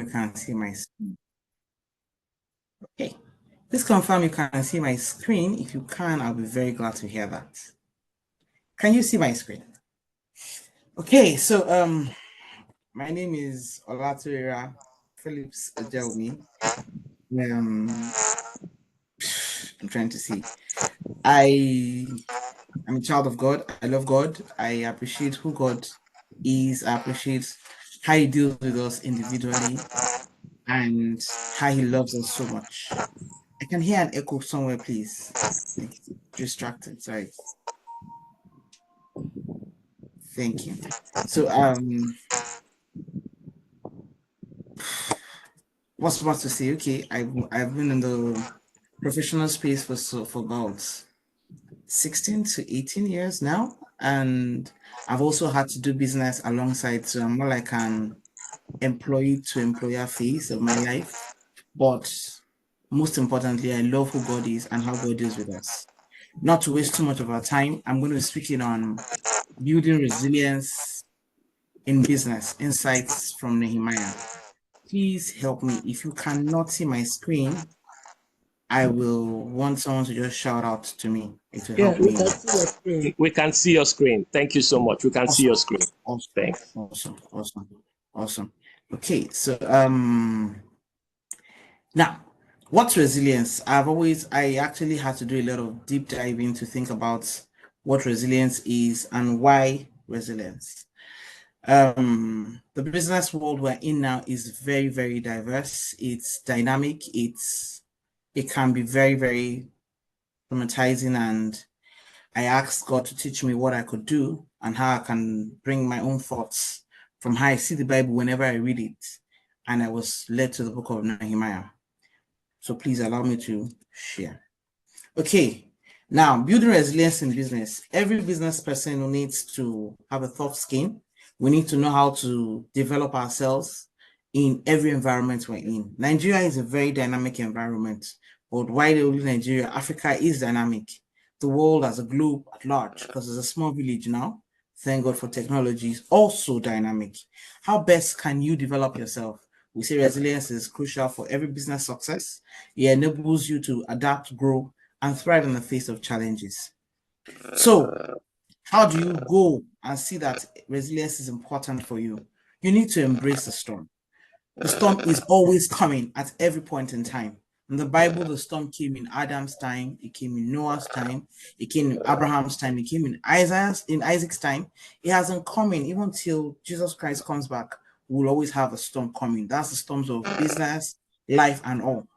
you can see my screen. Okay. Please confirm you can see my screen. If you can, I'll be very glad to hear that. Can you see my screen? Okay, so my name is Olatunji Phillips Ojelmi. I'm trying to see. I'm a child of God. I love God. I appreciate who God is. I appreciate how He deals with us individually and how He loves us so much. I can hear an echo somewhere, please. Distracted, sorry. Thank you. So, what's about to say? Okay, I've been in the professional space for about 16 to 18 years now, and I've also had to do business alongside, so I'm more like an employee to employer phase of my life. But most importantly, I love who God is and how God deals with us. Not to waste too much of our time, I'm going to be speaking on building resilience in business, insights from Nehemiah. Please help me. If you cannot see my screen, I will want someone to just shout out to me. It will help me. We can see your screen. Thank you so much. We can see your screen. Awesome. Thanks. Awesome. Okay, so now, what's resilience? I actually had to do a lot of deep diving to think about what resilience is and why resilience. The business world we're in now is very, very diverse. It's dynamic. It can be very, very traumatizing, and I asked God to teach me what I could do and how I can bring my own thoughts from how I see the Bible whenever I read it. And I was led to the book of Nehemiah. So please allow me to share. Okay, now building resilience in business. Every business person needs to have a tough skin. We need to know how to develop ourselves in every environment we're in. Nigeria is a very dynamic environment, but why only Nigeria? Africa is dynamic. The world as a globe at large, because it's a small village now. Thank God for technology, is also dynamic. How best can you develop yourself? We say resilience is crucial for every business success. It enables you to adapt, grow, and thrive in the face of challenges. So, how do you go and see that resilience is important for you? You need to embrace the storm. The storm is always coming at every point in time. In the Bible, the storm came in Adam's time, it came in Noah's time, it came in Abraham's time, it came in Isaac's time. It hasn't come in even till Jesus Christ comes back. We'll always have a storm coming. That's the storms of business, life, and all.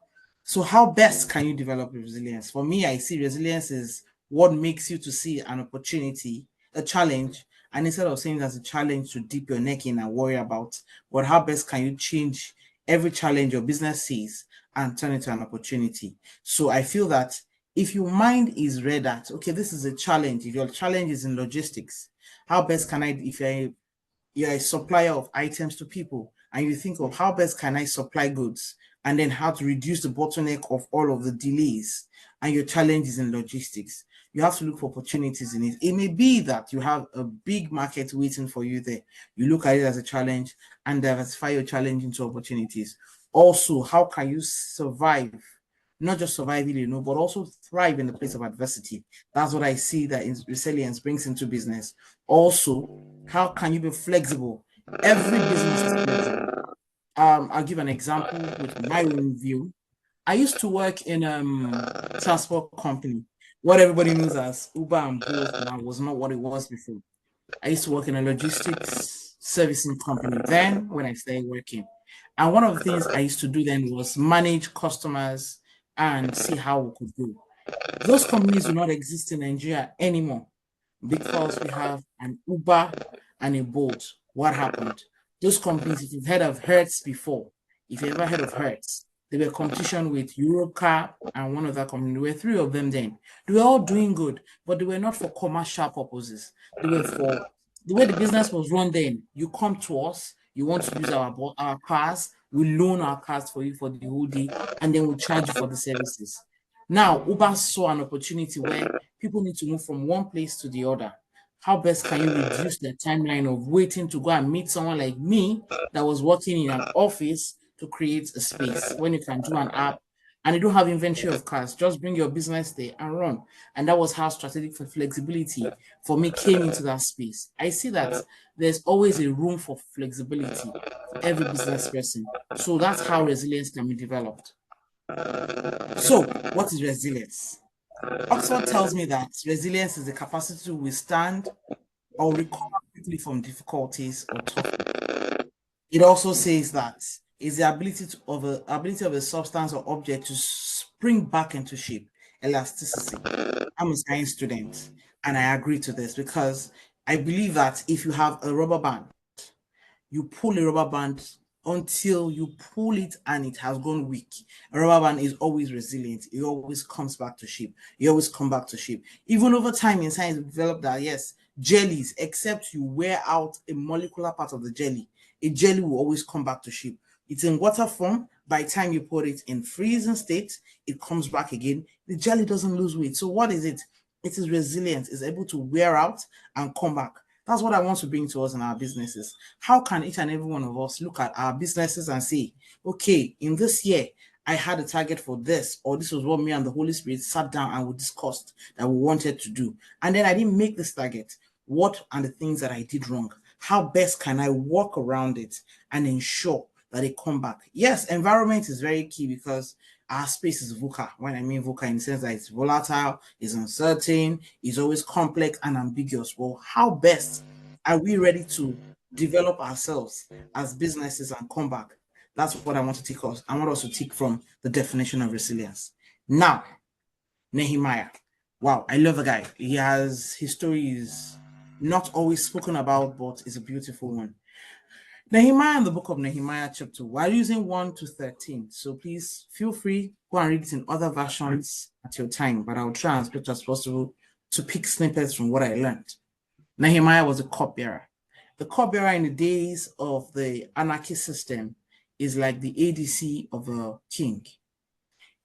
So how best can you develop resilience? For me, I see resilience is what makes you to see an opportunity, a challenge, and instead of saying that's a challenge to dip your neck in and worry about, but how best can you change every challenge your business sees and turn it to an opportunity? So I feel that if your mind is read at, okay, this is a challenge. If your challenge is in logistics, how best can I, if you're a supplier of items to people and you think of how best can I supply goods, and then how to reduce the bottleneck of all of the delays, and your challenge is in logistics, you have to look for opportunities in it. It may be that you have a big market waiting for you there. You look at it as a challenge and diversify your challenge into opportunities. Also, how can you survive? Not just surviving, but also thrive in the place of adversity. That's what I see that resilience brings into business. Also, how can you be flexible? Every business is flexible. I'll give an example with my own view. I used to work in a transport company. What everybody knows as Uber and Bolt now was not what it was before. I used to work in a logistics servicing company then when I started working. And one of the things I used to do then was manage customers and see how we could go. Those companies do not exist in Nigeria anymore because we have an Uber and a Bolt. What happened? Those companies, if you've heard of Hertz before, if you ever heard of Hertz, they were competition with Europcar and one other company. There were three of them then. They were all doing good, but they were not for commercial purposes. They were for the way the business was run then. You come to us, you want to use our cars, we loan our cars for you for the whole day, and then we charge you for the services. Now, Uber saw an opportunity where people need to move from one place to the other. How best can you reduce the timeline of waiting to go and meet someone like me that was working in an office to create a space when you can do an app and you don't have inventory of cars. Just bring your business there and run. And that was how strategic flexibility for me came into that space. I see that there's always a room for flexibility for every business person. So that's how resilience can be developed. So, what is resilience? Oxford tells me that resilience is the capacity to withstand or recover quickly from difficulties or tough. It also says that is the ability of a substance or object to spring back into shape, elasticity. I'm a science student, and I agree to this because I believe that if you have a rubber band, you pull a rubber band until you pull it and it has gone weak. A rubber band is always resilient. It always comes back to shape. You always come back to shape. Even over time in science, we developed that, yes, jellies, except you wear out a molecular part of the jelly, a jelly will always come back to shape. It's in water form. By the time you put it in freezing state, it comes back again. The jelly doesn't lose weight. So what is it? It is resilient. It's able to wear out and come back. That's what I want to bring to us in our businesses. How can each and every one of us look at our businesses and say, okay, in this year, I had a target for this, or this was what me and the Holy Spirit sat down and we discussed that we wanted to do. And then I didn't make this target. What are the things that I did wrong? How best can I work around it and ensure that they come back? Yes, environment is very key because our space is VUCA. When I mean VUCA, in the sense that it's volatile, it's uncertain, it's always complex and ambiguous. Well, how best are we ready to develop ourselves as businesses and come back? That's what I want to take us. I want us to take from the definition of resilience. Now, Nehemiah. Wow, I love the guy. His story is not always spoken about, but it's a beautiful one. Nehemiah in the book of Nehemiah chapter 2. We're using 1 to 13. So please feel free, go and read it in other versions at your time, but I'll try as much as possible to pick snippets from what I learned. Nehemiah was a cupbearer. The cupbearer in the days of the anarchy system is like the ADC of a king.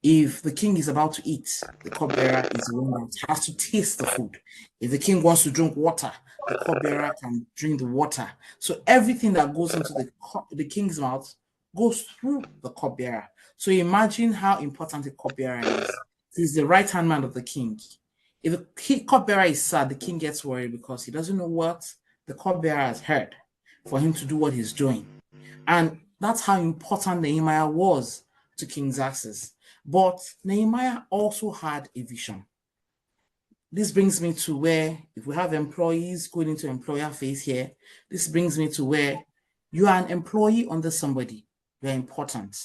If the king is about to eat, the cupbearer is the one that has to taste the food. If the king wants to drink water, the cupbearer can drink the water. So everything that goes into the king's mouth goes through the cupbearer. So imagine how important the cupbearer is. He's the right-hand man of the king. If the cupbearer is sad, the king gets worried because he doesn't know what the cupbearer has heard for him to do what he's doing. And that's how important Nehemiah was to King Xerxes. But Nehemiah also had a vision. This brings me to where, if we have employees going into employer phase here, this brings me to where you are an employee under somebody. You're important.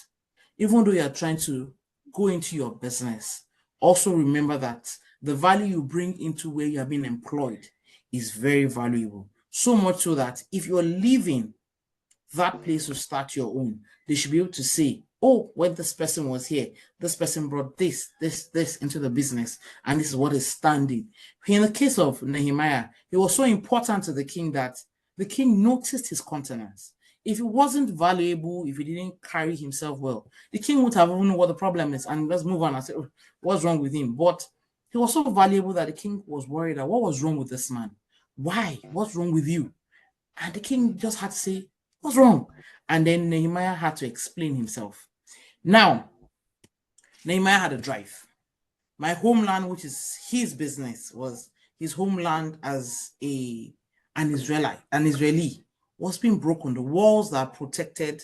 Even though you're trying to go into your business, also remember that the value you bring into where you're being employed is very valuable. So much so that if you're leaving that place to start your own, they should be able to say, oh, when this person was here, this person brought this into the business, and this is what is standing. In the case of Nehemiah, it was so important to the king that the king noticed his countenance. If he wasn't valuable, if he didn't carry himself well, the king would have even known what the problem is, and let's move on and say, oh, what's wrong with him? But he was so valuable that the king was worried that what was wrong with this man? Why? What's wrong with you? And the king just had to say, what's wrong? And then Nehemiah had to explain himself. Now, Nehemiah had a drive. My homeland, which is his business, was his homeland as an Israeli, was being broken. The walls that protected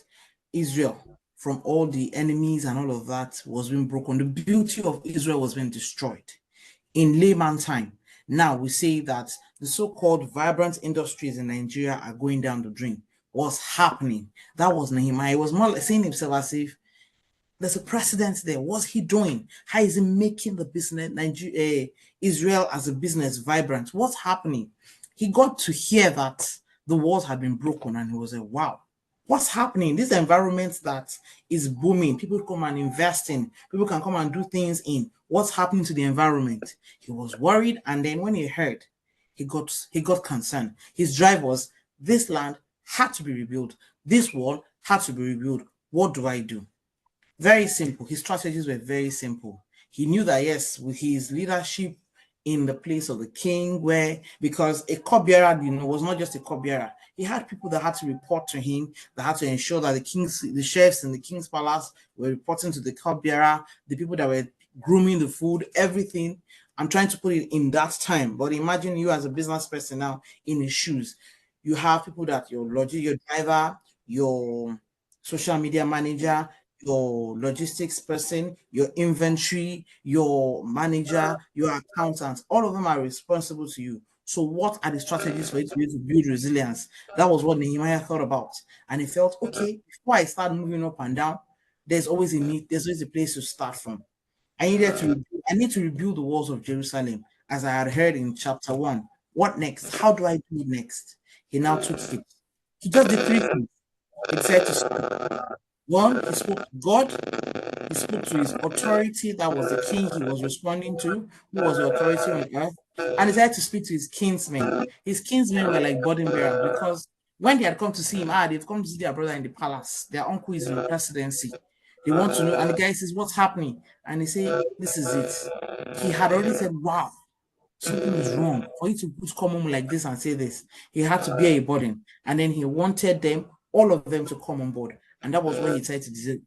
Israel from all the enemies and all of that was being broken. The beauty of Israel was being destroyed. In layman time, now we say that the so-called vibrant industries in Nigeria are going down the drain. What's happening? That was Nehemiah. He was more like seeing himself as if there's a precedent there. What's he doing? How is he making the business, Israel as a business vibrant? What's happening? He got to hear that the walls had been broken and he was like, wow, what's happening? This environment that is booming, people come and invest in, people can come and do things in. What's happening to the environment? He was worried, and then when he heard, he got concerned. His drive was, this land had to be rebuilt. This wall had to be rebuilt. What do I do? Very simple. His strategies were very simple. He knew that, yes, with his leadership in the place of the king, because a cupbearer, was not just a cupbearer. He had people that had to report to him, that had to ensure that the chefs in the king's palace were reporting to the cupbearer, the people that were grooming the food, everything. I'm trying to put it in that time, but imagine you as a business person now in his shoes. You have people that your driver, your social media manager, your logistics person, your inventory, your manager, your accountant, all of them are responsible to you. So what are the strategies for you to be able to build resilience? That was what Nehemiah thought about. And he felt, okay, before I start moving up and down, there's always a place to start from. I need to rebuild the walls of Jerusalem, as I had heard in chapter 1. What next? How do I do it next? He now took it. He just did three things. He decided to speak. One, he spoke to God. He spoke to his authority, that was the king he was responding to, who was the authority on earth, and he decided to speak to his kinsmen. His kinsmen were like burden bearers, because when they had come to see him, they've come to see their brother in the palace. Their uncle is in the presidency. They want to know, and the guy says, "What's happening?" And they say, "This is it." He had already said, "Wow, something is wrong." For you to come home like this and say this, he had to bear a burden. And then he wanted them, all of them, to come on board. And that was when he tried to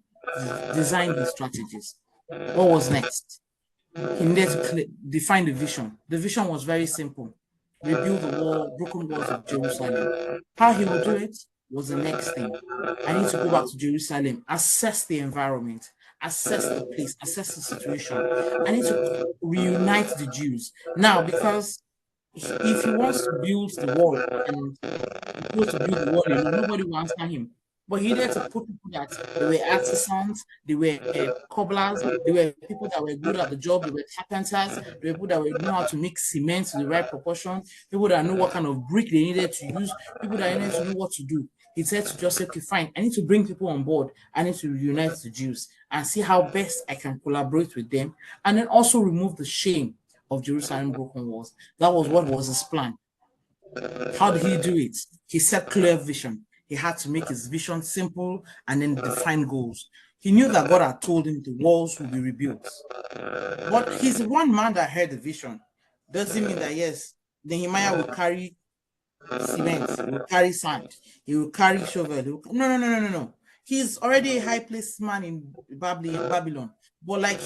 design his strategies. What was next? He needed to define the vision. The vision was very simple: rebuild the broken walls of Jerusalem. How he would do it was the next thing. I need to go back to Jerusalem, assess the environment, assess the place, assess the situation. I need to reunite the Jews. Now, because if he wants to build the wall and he wants to build the wall alone, nobody will answer him. But he needed to put people that they were artisans, they were cobblers, they were people that were good at the job, they were carpenters, they were people that would know how to mix cement to the right proportion, people that know what kind of brick they needed to use, people that needed to know what to do. He said to just say, okay, fine, I need to bring people on board. I need to reunite the Jews and see how best I can collaborate with them, and then also remove the shame of Jerusalem broken walls. That was what was his plan. How did he do it? He set clear vision. He had to make his vision simple and then define goals. He knew that God had told him the walls would be rebuilt. But he's the one man that had the vision. Doesn't mean that, yes, Nehemiah will carry cement, he will carry sand, he will carry shovel. No. He's already a high placed man in Babylon. But like,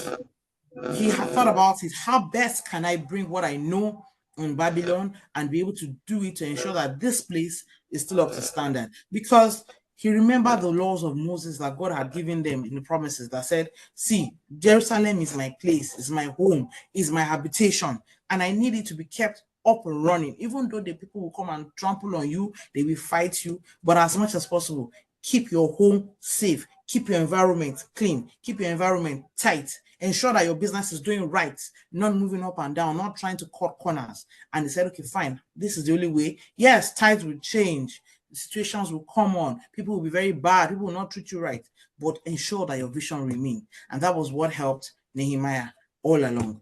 he had thought about it. How best can I bring what I know in Babylon and be able to do it to ensure that this place is still up to standard? Because he remembered the laws of Moses that God had given them in the promises that said, see, Jerusalem is my place, is my home, is my habitation, and I need it to be kept up and running. Even though the people will come and trample on you, they will fight you, but as much as possible, keep your home safe, keep your environment clean, keep your environment tight. Ensure that your business is doing right, not moving up and down, not trying to cut corners. And they said, okay, fine, this is the only way. Yes, tides will change, situations will come on, people will be very bad, people will not treat you right, but ensure that your vision remains. And that was what helped Nehemiah all along.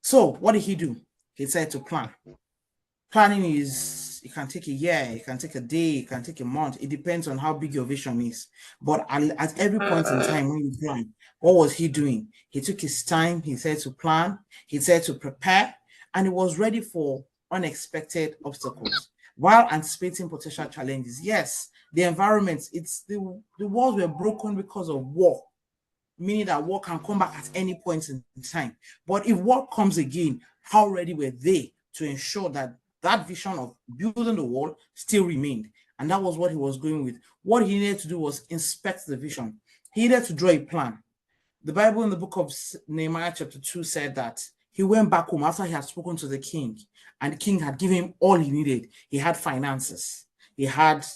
So what did he do? He said to plan. Planning is, it can take a year, it can take a day, it can take a month. It depends on how big your vision is. But at every point in time when you plan, what was he doing? He took his time, he said to plan, he said to prepare, and he was ready for unexpected obstacles while anticipating potential challenges. Yes, the environment, the walls were broken because of war, meaning that war can come back at any point in time. But if war comes again, how ready were they to ensure that that vision of building the wall still remained? And that was what he was going with. What he needed to do was inspect the vision. He needed to draw a plan. The Bible in the book of Nehemiah chapter 2 said that he went back home after he had spoken to the king, and the king had given him all he needed. He had finances. He had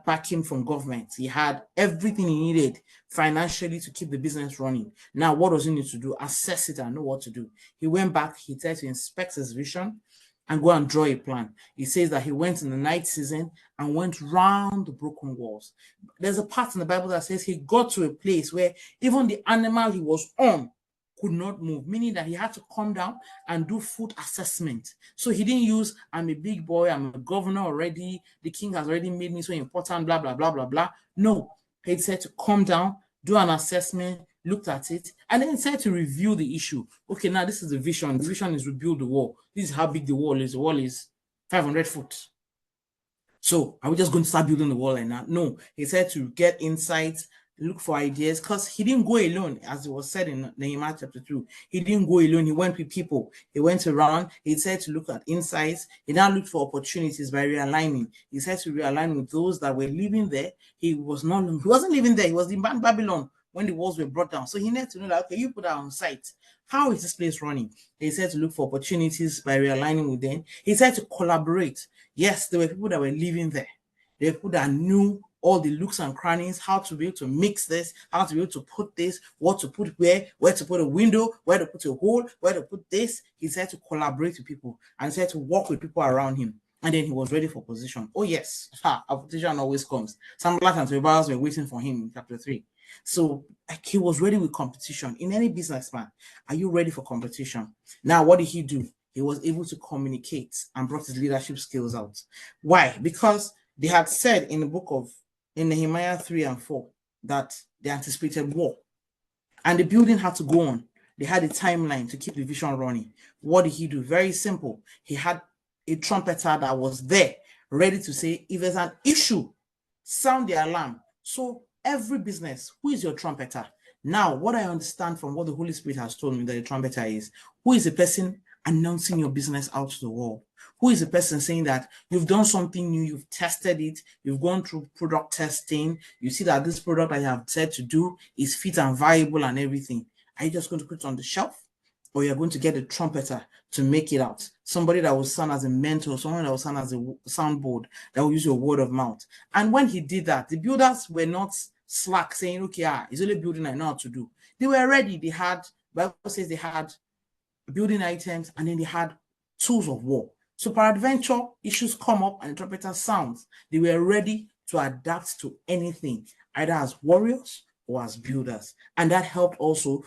backing from government. He had everything he needed financially to keep the business running. Now, what does he need to do? Assess it and know what to do. He went back. He tried to inspect his vision and go and draw a plan. He says that he went in the night season and went round the broken walls. There's a part in the Bible that says he got to a place where even the animal he was on could not move, meaning that he had to come down and do foot assessment. So he didn't use, I'm a big boy, I'm a governor already, the king has already made me so important, blah, blah, blah, blah, blah. No, he said to come down, do an assessment, looked at it, and then said to review the issue. Okay, now this is the vision. The vision is rebuild the wall. This is how big the wall is. The wall is 500 foot. So are we just going to start building the wall like that? No, he said to get insights, look for ideas, because he didn't go alone, as it was said in Nehemiah chapter 2. He didn't go alone. He went with people. He went around. He said to look at insights. He now looked for opportunities by realigning. He said to realign with those that were living there. He wasn't living there. He was in Babylon when the walls were brought down. So he needed to know that, okay, you put that on site. How is this place running? He said to look for opportunities by realigning with them. He said to collaborate. Yes, there were people that were living there. There were people that knew all the nooks and crannies, how to be able to mix this, how to be able to put this, what to put where to put a window, where to put a hole, where to put this. He said to collaborate with people and said to work with people around him. And then he was ready for position. Oh, yes, a position always comes. Sanballat and Tobias were waiting for him in chapter 3. So like, he was ready with competition. In any businessman, are you ready for competition? Now, what did he do? He was able to communicate and brought his leadership skills out. Why? Because they had said in the book of Nehemiah 3 and 4 that they anticipated war. And the building had to go on. They had a timeline to keep the vision running. What did he do? Very simple. He had a trumpeter that was there, ready to say, if there's an issue, sound the alarm. So every business, who is your trumpeter? Now, what I understand from what the Holy Spirit has told me that the trumpeter is, who is the person announcing your business out to the world? Who is the person saying that you've done something new, you've tested it, you've gone through product testing, you see that this product that you have said to do is fit and viable and everything. Are you just going to put it on the shelf? Or you're going to get a trumpeter to make it out? Somebody that will sound as a mentor, someone that will sound as a soundboard, that will use your word of mouth. And when he did that, the builders were not slack saying, okay, it's only building I know how to do. They were ready. They had, Bible says they had building items and then they had tools of war. So peradventure, issues come up and the trumpeter sounds. They were ready to adapt to anything, either as warriors or as builders. And that helped also